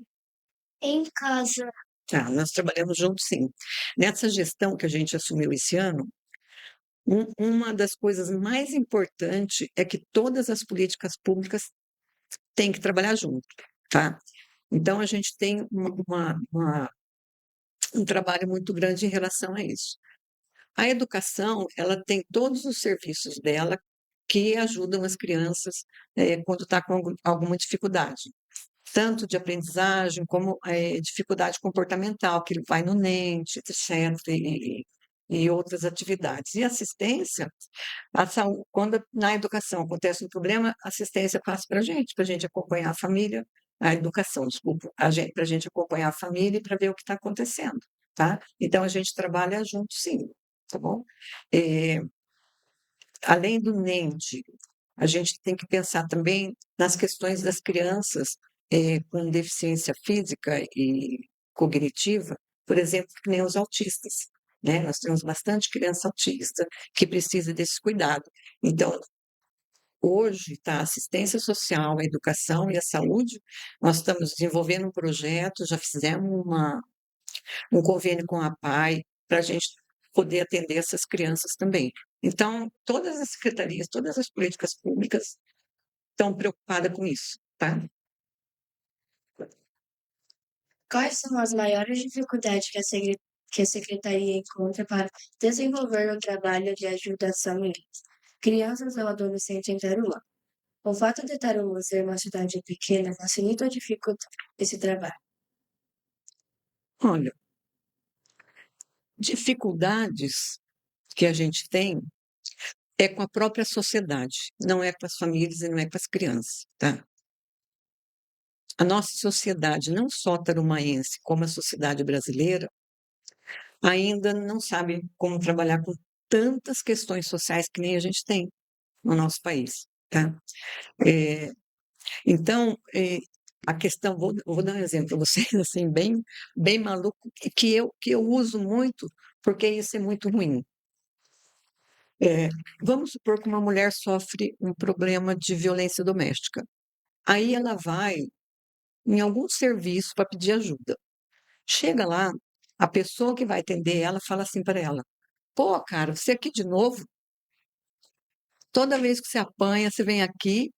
em casa? Tá, nós trabalhamos juntos, sim. Nessa gestão que a gente assumiu esse ano, uma das coisas mais importantes é que todas as políticas públicas têm que trabalhar junto, tá? Então, a gente tem um trabalho muito grande em relação a isso. A educação, ela tem todos os serviços dela que ajudam as crianças quando está com alguma dificuldade, tanto de aprendizagem como dificuldade comportamental, que vai no NENT, etc., e outras atividades. E assistência, quando na educação acontece um problema, a assistência passa para a gente acompanhar a família, a educação, desculpa, para a gente acompanhar a família e para ver o que está acontecendo, tá? Então, a gente trabalha junto, sim, tá bom? Eh, Além do NENT, a gente tem que pensar também nas questões das crianças com deficiência física e cognitiva, por exemplo, que nem os autistas, né? Nós temos bastante criança autista que precisa desse cuidado. Então, hoje, tá, a assistência social, a educação e a saúde, nós estamos desenvolvendo um projeto, já fizemos um convênio com a APAE para a gente poder atender essas crianças também. Então, todas as secretarias, todas as políticas públicas estão preocupadas com isso, tá? Quais são as maiores dificuldades que a Secretaria encontra para desenvolver o trabalho de ajuda às famílias, crianças ou adolescentes em Tarumã? O fato de Tarumã ser uma cidade pequena facilita ou dificulta esse trabalho? Olha, dificuldades que a gente tem é com a própria sociedade, não é com as famílias e não é com as crianças, tá? A nossa sociedade, não só tarumaense, como a sociedade brasileira, ainda não sabe como trabalhar com tantas questões sociais que nem a gente tem no nosso país, tá? Eh, então, a questão, vou dar um exemplo para vocês, assim, bem maluco, que eu uso muito, porque isso é muito ruim. Vamos supor que uma mulher sofre um problema de violência doméstica. Aí ela vai em algum serviço para pedir ajuda. Chega lá, a pessoa que vai atender ela fala assim para ela: pô, cara, você aqui de novo? Toda vez que você apanha, você vem aqui,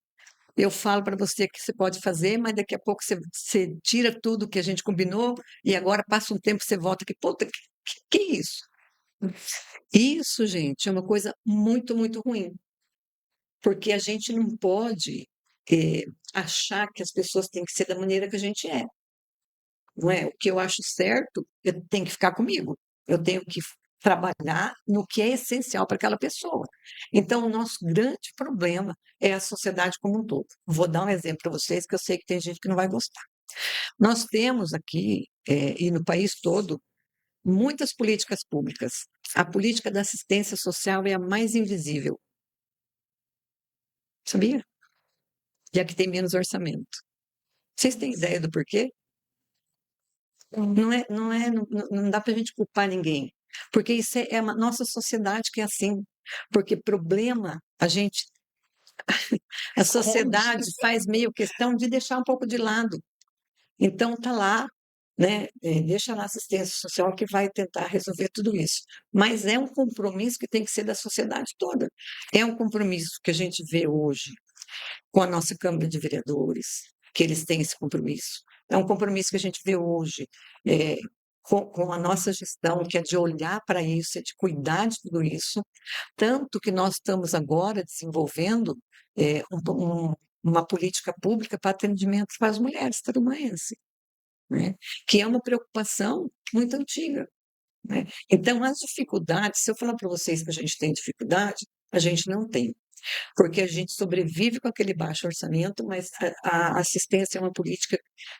eu falo para você que você pode fazer, mas daqui a pouco você tira tudo que a gente combinou e agora passa um tempo você volta aqui. Puta, que é isso? Isso, gente, é uma coisa muito, muito ruim, porque a gente não pode achar que as pessoas têm que ser da maneira que a gente é. Não é? O que eu acho certo, eu tenho que ficar comigo. Eu tenho que trabalhar no que é essencial para aquela pessoa. Então, o nosso grande problema é a sociedade como um todo. Vou dar um exemplo para vocês, que eu sei que tem gente que não vai gostar. Nós temos aqui, e no país todo, muitas políticas públicas. A política da assistência social é a mais invisível. Sabia? E a que tem menos orçamento. Vocês têm ideia do porquê? Não dá para a gente culpar ninguém, porque isso é uma nossa sociedade que é assim. Porque problema, a sociedade faz meio questão de deixar um pouco de lado. Então tá lá, né? Deixa lá a assistência social que vai tentar resolver tudo isso. Mas é um compromisso que tem que ser da sociedade toda. É um compromisso que a gente vê hoje com a nossa Câmara de Vereadores, que eles têm esse compromisso. É um compromisso que a gente vê hoje com a nossa gestão, que é de olhar para isso, é de cuidar de tudo isso, tanto que nós estamos agora desenvolvendo uma política pública para atendimento para as mulheres tarumaenses, né? Que é uma preocupação muito antiga. Né? Então, as dificuldades, se eu falar para vocês que a gente tem dificuldade, a gente não tem, porque a gente sobrevive com aquele baixo orçamento, mas a assistência é uma política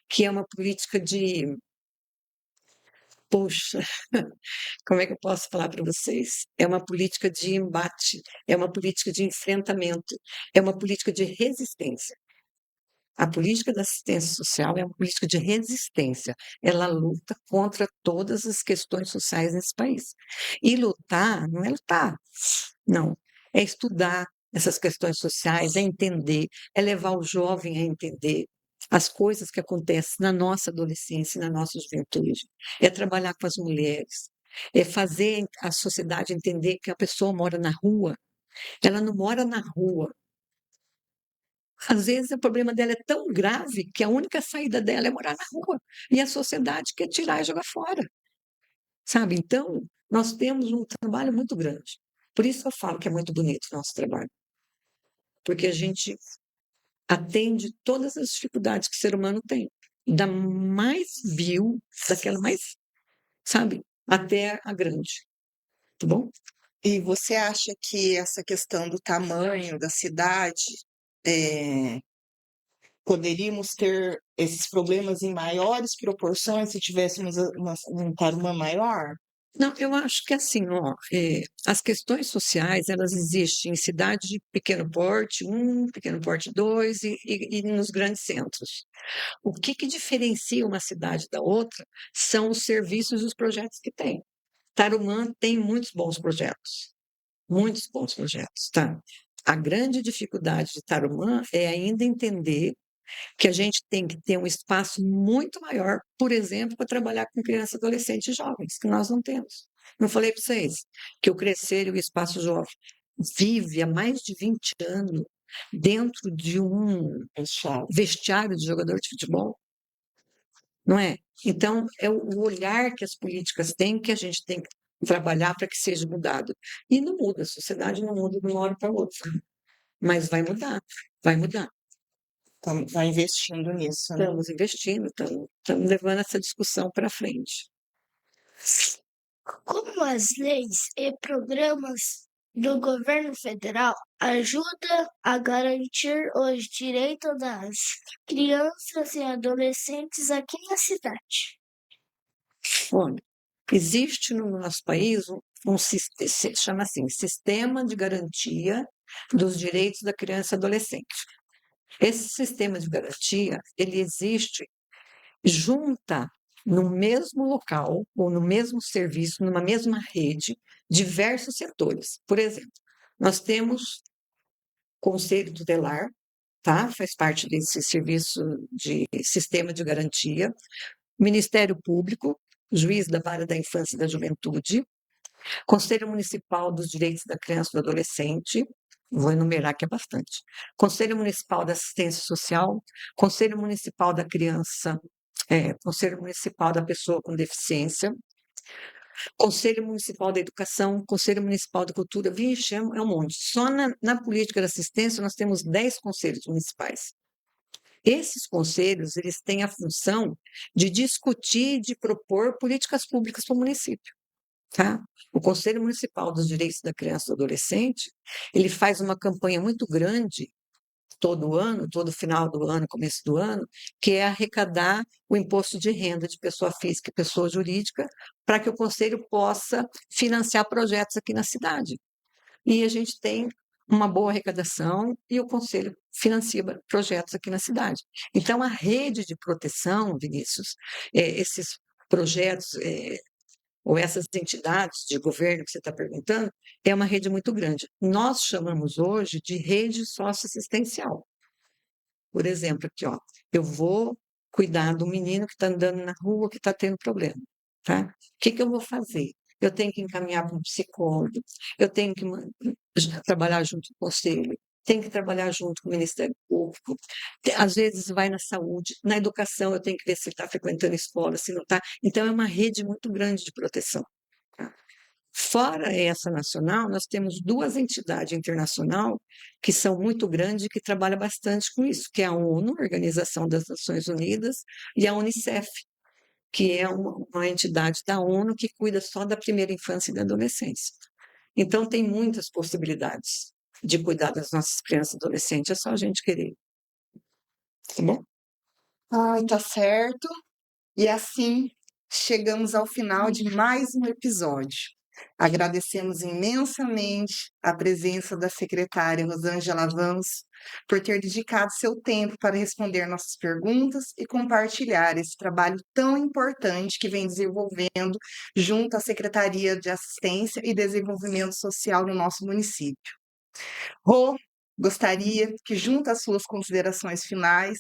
que é uma política de. Poxa, como é que eu posso falar para vocês? É uma política de embate, é uma política de enfrentamento, é uma política de resistência. A política da assistência social é uma política de resistência. Ela luta contra todas as questões sociais nesse país. E lutar não é lutar, não. É estudar essas questões sociais, é entender, é levar o jovem a entender as coisas que acontecem na nossa adolescência, na nossa juventude. É trabalhar com as mulheres, é fazer a sociedade entender que a pessoa mora na rua. Ela não mora na rua. Às vezes o problema dela é tão grave que a única saída dela é morar na rua. E a sociedade quer tirar e jogar fora. Sabe? Então, nós temos um trabalho muito grande. Por isso eu falo que é muito bonito o nosso trabalho. Porque a gente atende todas as dificuldades que o ser humano tem. Da mais vil, daquela mais, sabe? Até a grande. Tá bom? E você acha que essa questão do tamanho da cidade, eh, poderíamos ter esses problemas em maiores proporções se tivéssemos um Tarumã maior? Não, eu acho que assim, ó, as questões sociais, elas existem em cidades de pequeno porte 1, pequeno porte 2 e nos grandes centros. O que diferencia uma cidade da outra são os serviços e os projetos que tem. Tarumã tem muitos bons projetos, tá? A grande dificuldade de Tarumã é ainda entender que a gente tem que ter um espaço muito maior, por exemplo, para trabalhar com crianças, adolescentes e jovens, que nós não temos. Não falei para vocês que o Crescer e o Espaço Jovem vive há mais de 20 anos dentro de um vestiário de jogador de futebol, não é? Então, é o olhar que as políticas têm que a gente tem que trabalhar para que seja mudado. E não muda, a sociedade não muda de uma hora para outra, mas vai mudar, vai mudar. Está investindo nisso, né? Estamos investindo, estamos levando essa discussão para frente. Como as leis e programas do governo federal ajudam a garantir os direitos das crianças e adolescentes aqui na cidade? Olha, existe no nosso país chama assim, Sistema de Garantia dos Direitos da Criança e Adolescente. Esse sistema de garantia, ele existe junta no mesmo local ou no mesmo serviço, numa mesma rede, diversos setores. Por exemplo, nós temos Conselho Tutelar, tá? Faz parte desse serviço de sistema de garantia, Ministério Público, Juiz da Vara da Infância e da Juventude, Conselho Municipal dos Direitos da Criança e do Adolescente, vou enumerar que é bastante, Conselho Municipal da Assistência Social, Conselho Municipal da Criança, Conselho Municipal da Pessoa com Deficiência, Conselho Municipal da Educação, Conselho Municipal da Cultura, vixe, é um monte. Só na política de assistência nós temos 10 conselhos municipais. Esses conselhos, eles têm a função de discutir, de propor políticas públicas para o município. Tá? O Conselho Municipal dos Direitos da Criança e do Adolescente, ele faz uma campanha muito grande todo ano, todo final do ano, começo do ano, que é arrecadar o imposto de renda de pessoa física e pessoa jurídica, para que o Conselho possa financiar projetos aqui na cidade. E a gente tem uma boa arrecadação e o Conselho financia projetos aqui na cidade. Então, a rede de proteção, Vinícius, esses projetos, ou essas entidades de governo que você está perguntando, é uma rede muito grande. Nós chamamos hoje de rede socioassistencial. Por exemplo, aqui, ó, eu vou cuidar do menino que está andando na rua, que está tendo problema, tá? O que eu vou fazer? Eu tenho que encaminhar para um psicólogo, eu tenho que trabalhar junto com o conselho, tenho que trabalhar junto com o Ministério Público, às vezes vai na saúde, na educação eu tenho que ver se ele está frequentando escola, se não está. Então, é uma rede muito grande de proteção. Tá? Fora essa nacional, nós temos 2 entidades internacionais que são muito grandes e que trabalham bastante com isso, que é a ONU, Organização das Nações Unidas, e a Unicef, que é uma entidade da ONU que cuida só da primeira infância e da adolescência. Então, tem muitas possibilidades de cuidar das nossas crianças e adolescentes, é só a gente querer. Tá bom? Ai, tá certo. E assim chegamos ao final de mais um episódio. Agradecemos imensamente a presença da secretária Rosângela Vamos por ter dedicado seu tempo para responder nossas perguntas e compartilhar esse trabalho tão importante que vem desenvolvendo junto à Secretaria de Assistência e Desenvolvimento Social no nosso município. Rô, gostaria que, junto às suas considerações finais,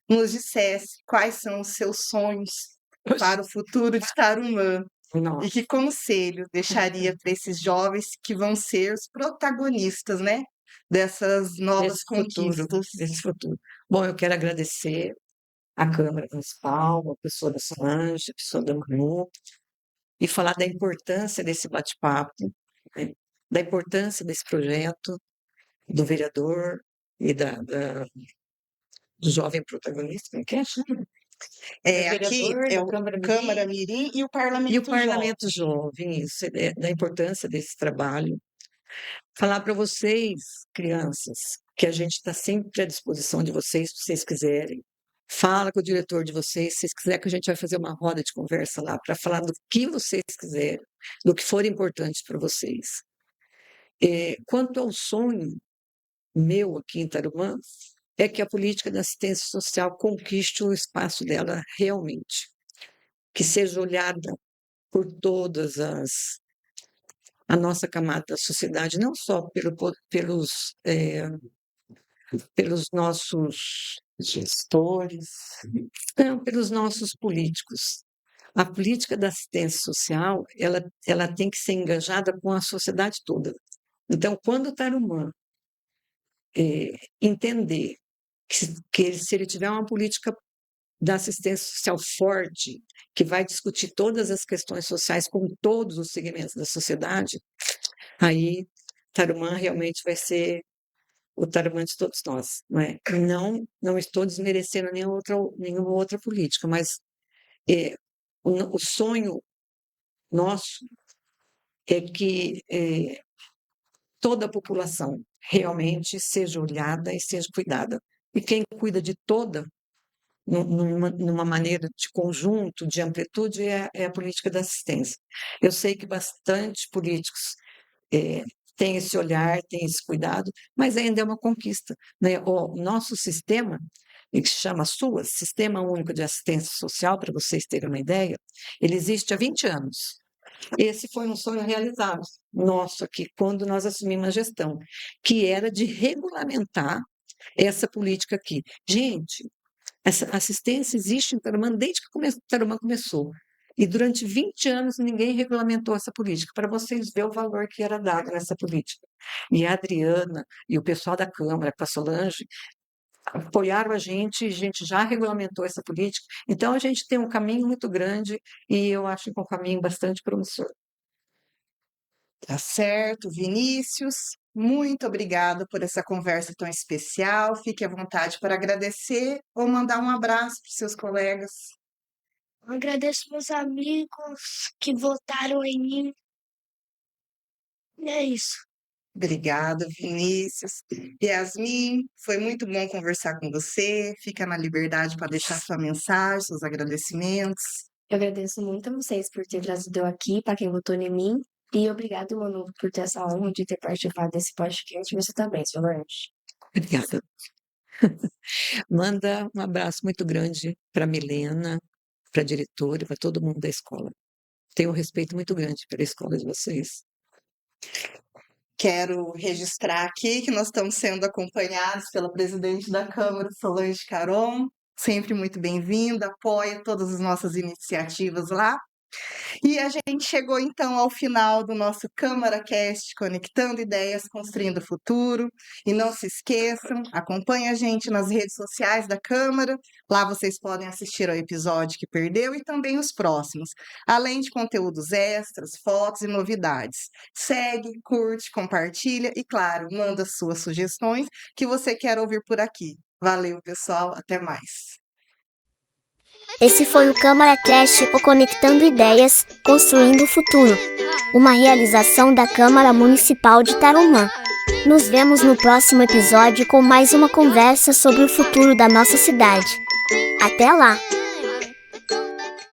nos dissesse quais são os seus sonhos para o futuro de Tarumã e Nossa, que conselho deixaria para esses jovens que vão ser os protagonistas, né, dessas novas desse futuro, conquistas. desse futuro. Bom, eu quero agradecer à Câmara Municipal, a pessoa da Solange, a pessoa da Manu, e falar da importância desse bate-papo, né, da importância desse projeto, do vereador e do jovem protagonista, como é que é? Aqui Vereador é da o Câmara Câmara Mirim Mirim e o e o Parlamento Jovem. Parlamento Jovem, isso, da importância desse trabalho. Falar para vocês, crianças, que a gente está sempre à disposição de vocês, se vocês quiserem. Fala com o diretor de vocês, se vocês quiserem, que a gente vai fazer uma roda de conversa lá para falar do que vocês quiserem, do que for importante para vocês. Quanto ao sonho meu aqui em Tarumã, é que a política da assistência social conquiste o espaço dela realmente, que seja olhada por todas a nossa camada da sociedade, não só pelos nossos gestores, não, pelos nossos políticos. A política da assistência social, ela tem que ser engajada com a sociedade toda. Então, quando o Tarumã entender que se ele tiver uma política da assistência social forte, que vai discutir todas as questões sociais com todos os segmentos da sociedade, aí Tarumã realmente vai ser o Tarumã de todos nós, não é? Não estou desmerecendo nenhuma outra política, mas o sonho nosso é que toda a população realmente seja olhada e seja cuidada. E quem cuida de toda, numa maneira de conjunto, de amplitude, é a política da assistência. Eu sei que bastante políticos têm esse olhar, têm esse cuidado, mas ainda é uma conquista, né? O nosso sistema, que se chama SUAS, Sistema Único de Assistência Social, para vocês terem uma ideia, ele existe há 20 anos. Esse foi um sonho realizado nosso aqui, quando nós assumimos a gestão, que era de regulamentar essa política aqui. Gente, essa assistência existe em Tarumã desde que Tarumã começou. E durante 20 anos ninguém regulamentou essa política, para vocês verem o valor que era dado nessa política. E a Adriana e o pessoal da Câmara, com a Solange, apoiaram a gente já regulamentou essa política. Então, a gente tem um caminho muito grande e eu acho que é um caminho bastante promissor. Tá certo, Vinícius. Muito obrigada por essa conversa tão especial. Fique à vontade para agradecer ou mandar um abraço para os seus colegas. Agradeço meus amigos que votaram em mim. E é isso. Obrigada, Vinícius. Yasmin, foi muito bom conversar com você. Fica na liberdade para deixar sua mensagem, seus agradecimentos. Eu agradeço muito a vocês por ter trazido eu aqui, para quem votou em mim. E obrigado, Manu, por ter essa honra de ter participado desse podcast. Você também, Solange. Obrigada. Manda um abraço muito grande para a Milena, para a diretora, para todo mundo da escola. Tenho um respeito muito grande pela escola de vocês. Quero registrar aqui que nós estamos sendo acompanhados pela presidente da Câmara, Solange Caron, sempre muito bem-vinda, apoia todas as nossas iniciativas lá. E a gente chegou então ao final do nosso CâmaraCast, Conectando Ideias, Construindo o Futuro. E não se esqueçam, acompanhe a gente nas redes sociais da Câmara. Lá vocês podem assistir ao episódio que perdeu e também os próximos, além de conteúdos extras, fotos e novidades. Segue, curte, compartilha e, claro, manda suas sugestões que você quer ouvir por aqui. Valeu, pessoal. Até mais. Esse foi o CâmaraCast, o Conectando Ideias, Construindo o Futuro. Uma realização da Câmara Municipal de Tarumã. Nos vemos no próximo episódio com mais uma conversa sobre o futuro da nossa cidade. Até lá!